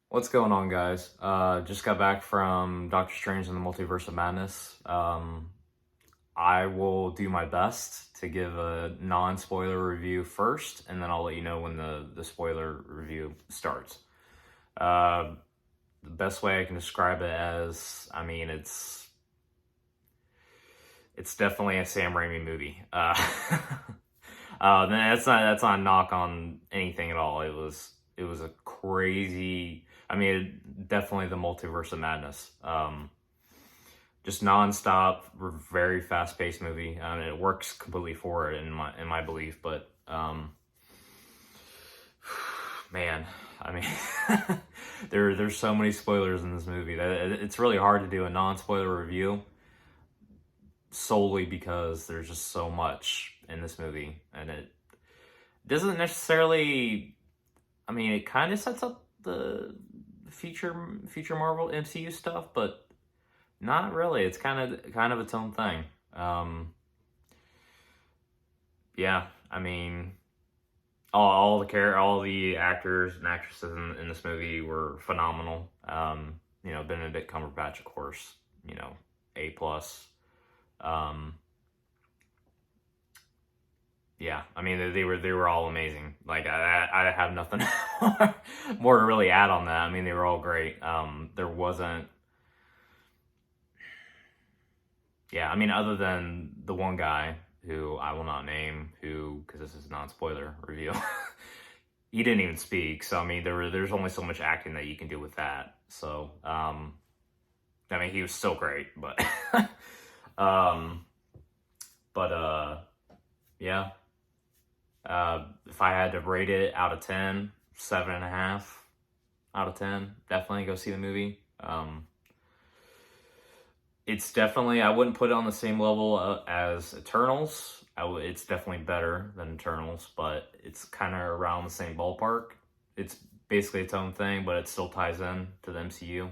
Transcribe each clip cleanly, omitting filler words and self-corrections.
What's going on, guys? Just got back from Doctor Strange and the Multiverse of Madness. I will do my best to give a non-spoiler review first, and then I'll let you know when the spoiler review starts. Uh, the best way I can describe it as, it's definitely a Sam Raimi movie. That's not a knock on anything at all. It was a crazy. Definitely the Multiverse of Madness. Just nonstop, very fast paced movie. It works completely for it in my belief. But man, I mean, there's so many spoilers in this movie that it's really hard to do a non spoiler review solely because there's just so much in this movie, and it doesn't necessarily. It kind of sets up the future Marvel MCU stuff, but not really. It's kind of its own thing. Yeah, all the actors and actresses in this movie were phenomenal. Benedict Cumberbatch, of course, A+. Um, yeah, they were all amazing. Like I have nothing more to really add on that. They were all great. There wasn't. Yeah, other than the one guy who I will not name, who, because this is a non-spoiler review, he didn't even speak. So there's only so much acting that you can do with that. So he was still great, but um, but yeah. If I had to rate it out of 10, 7.5 out of 10, definitely go see the movie. It's definitely, I wouldn't put it on the same level as Eternals. It's definitely better than Eternals, but it's kind of around the same ballpark. It's basically its own thing, but it still ties in to the MCU.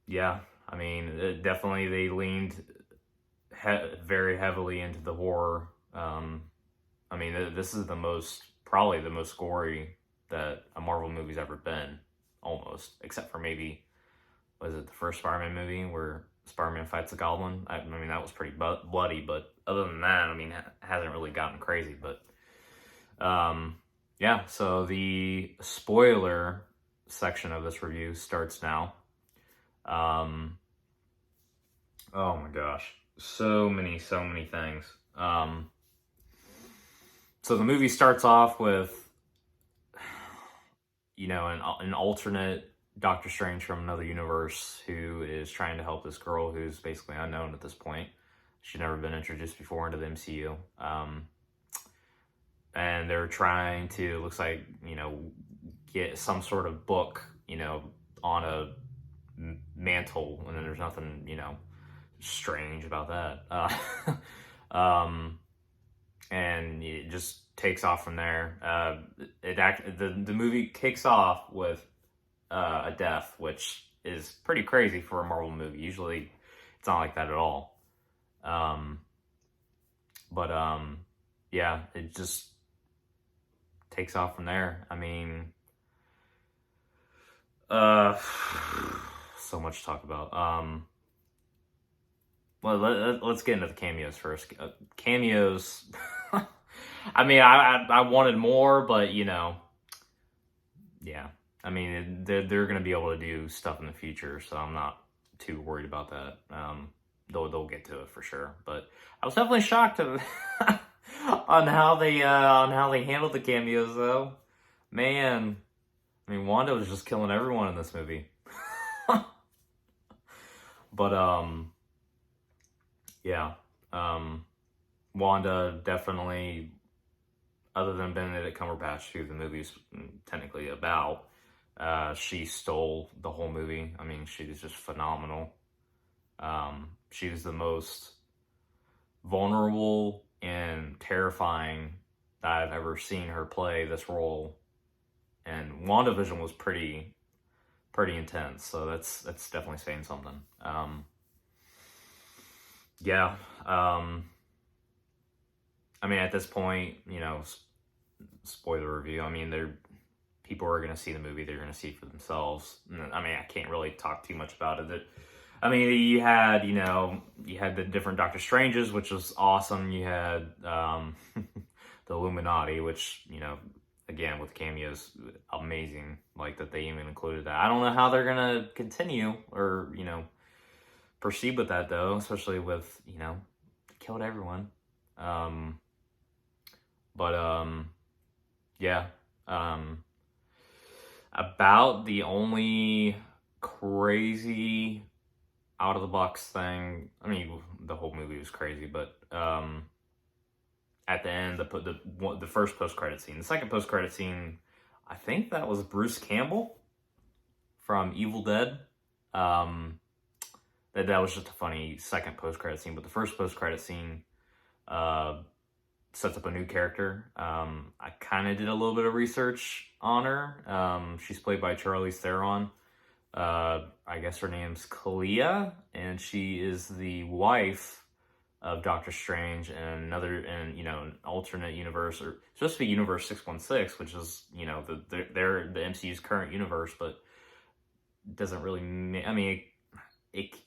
Yeah, definitely they leaned very heavily into the horror. This is probably the most gory that a Marvel movie's ever been, almost, except for maybe, was it the first Spider-Man movie where Spider-Man fights a goblin? That was pretty bloody, but other than that, it hasn't really gotten crazy. But yeah, so the spoiler section of this review starts now. Oh my gosh, so many things. So the movie starts off with, an alternate Doctor Strange from another universe who is trying to help this girl who's basically unknown at this point. She'd never been introduced before into the MCU. And they're trying to, looks like, get some sort of book, on a mantle, and then there's nothing, strange about that. And it just takes off from there. The movie kicks off with a death, which is pretty crazy for a Marvel movie. Usually, it's not like that at all. But yeah, it just takes off from there. So much to talk about. Well, let's get into the cameos first. Cameos. I wanted more, but yeah. They're gonna be able to do stuff in the future, so I'm not too worried about that. They'll get to it for sure. But I was definitely shocked on how they handled the cameos, though. Man, Wanda was just killing everyone in this movie. But yeah, Wanda definitely, other than Benedict Cumberbatch, who the movie's technically about, she stole the whole movie. She was just phenomenal. She was the most vulnerable and terrifying that I've ever seen her play this role. And WandaVision was pretty intense, so that's definitely saying something. Yeah. At this point, spoiler review. They're people are going to see the movie, they're going to see it for themselves. I mean, I can't really talk too much about it. I mean, you had the different Doctor Stranges, which was awesome. You had the Illuminati, which, again, with cameos, amazing. Like, that they even included that. I don't know how they're going to continue or, proceed with that, though, especially with, killed everyone. Yeah. About the only crazy out of the box thing. I mean, the whole movie was crazy, but at the end, the first post credit scene, the second post credit scene, I think that was Bruce Campbell from Evil Dead. That was just a funny second post credit scene, but the first post credit scene sets up a new character. I kind of did a little bit of research on her. She's played by Charlize Theron. I guess her name's Kalia, and she is the wife of Doctor Strange and an alternate universe, or it's supposed to be Universe 616, which is, they're the MCU's current universe, but doesn't really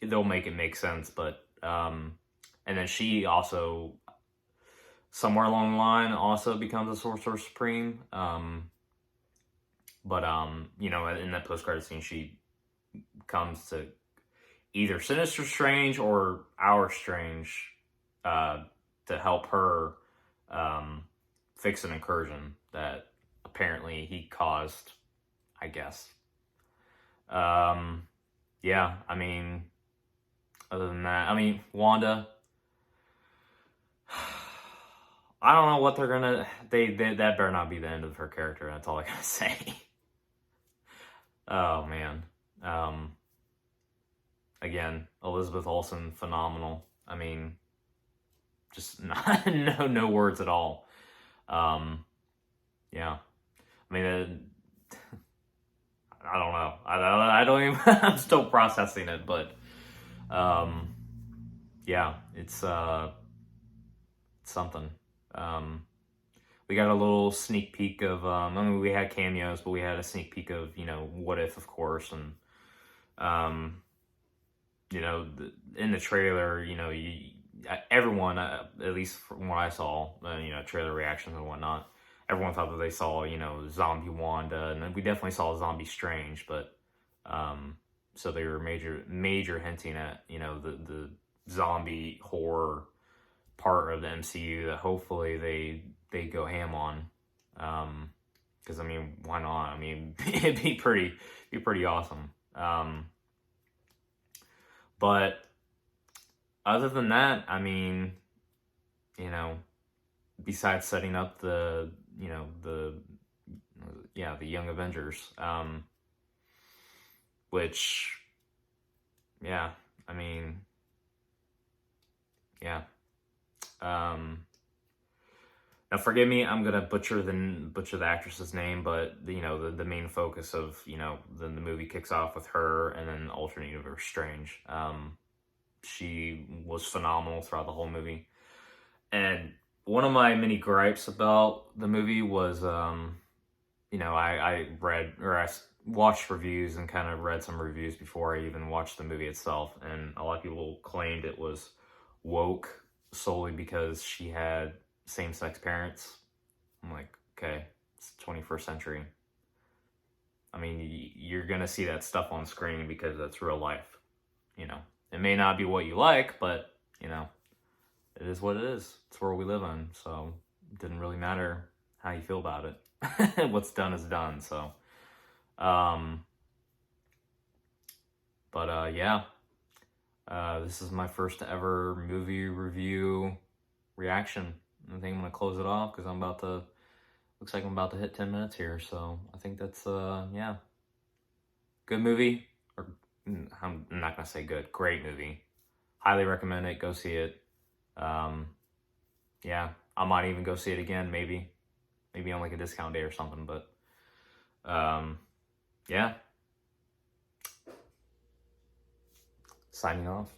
they'll make it make sense, but and then she also somewhere along the line also becomes a Sorcerer Supreme. But in that post-credit scene, she comes to either Sinister Strange or our Strange to help her fix an incursion that apparently he caused, I guess. Yeah, I mean, other than that, I mean, Wanda, I don't know what they're gonna, that better not be the end of her character, that's all I gotta say. Oh, man. Again, Elizabeth Olsen, phenomenal. I mean, just no words at all. Yeah. I mean, I don't know. I don't even, I'm still processing it, but, yeah, it's something. We got a little sneak peek of, I mean, we had cameos, but we had a sneak peek of, What If, of course, and, in the trailer, everyone, at least from what I saw, trailer reactions and whatnot, everyone thought that they saw, zombie Wanda, and then we definitely saw zombie Strange, but, so they were major hinting at, the zombie horror part of the MCU that hopefully they go ham on, because I mean, why not? I mean, it'd be pretty awesome. But other than that, I mean, besides setting up the Young Avengers, which, yeah, I mean, yeah. Now forgive me, I'm gonna butcher the actress's name, but the main focus of the movie kicks off with her, and then alternate universe Strange. She was phenomenal throughout the whole movie, and one of my many gripes about the movie was, I read, or I watched reviews and kind of read some reviews before I even watched the movie itself, and a lot of people claimed it was woke solely because she had same-sex parents. I'm like, okay, it's 21st century. I mean, you're gonna see that stuff on screen because that's real life. It may not be what you like, but it is what it is. It's where we live in, so it didn't really matter how you feel about it. What's done is done. So, yeah. This is my first ever movie review reaction. I think I'm gonna close it off because looks like I'm about to hit 10 minutes here. So I think that's, yeah. Good movie. Or I'm not gonna say good. Great movie. Highly recommend it. Go see it. Yeah, I might even go see it again. Maybe on like a discount day or something. But, yeah. Signing off.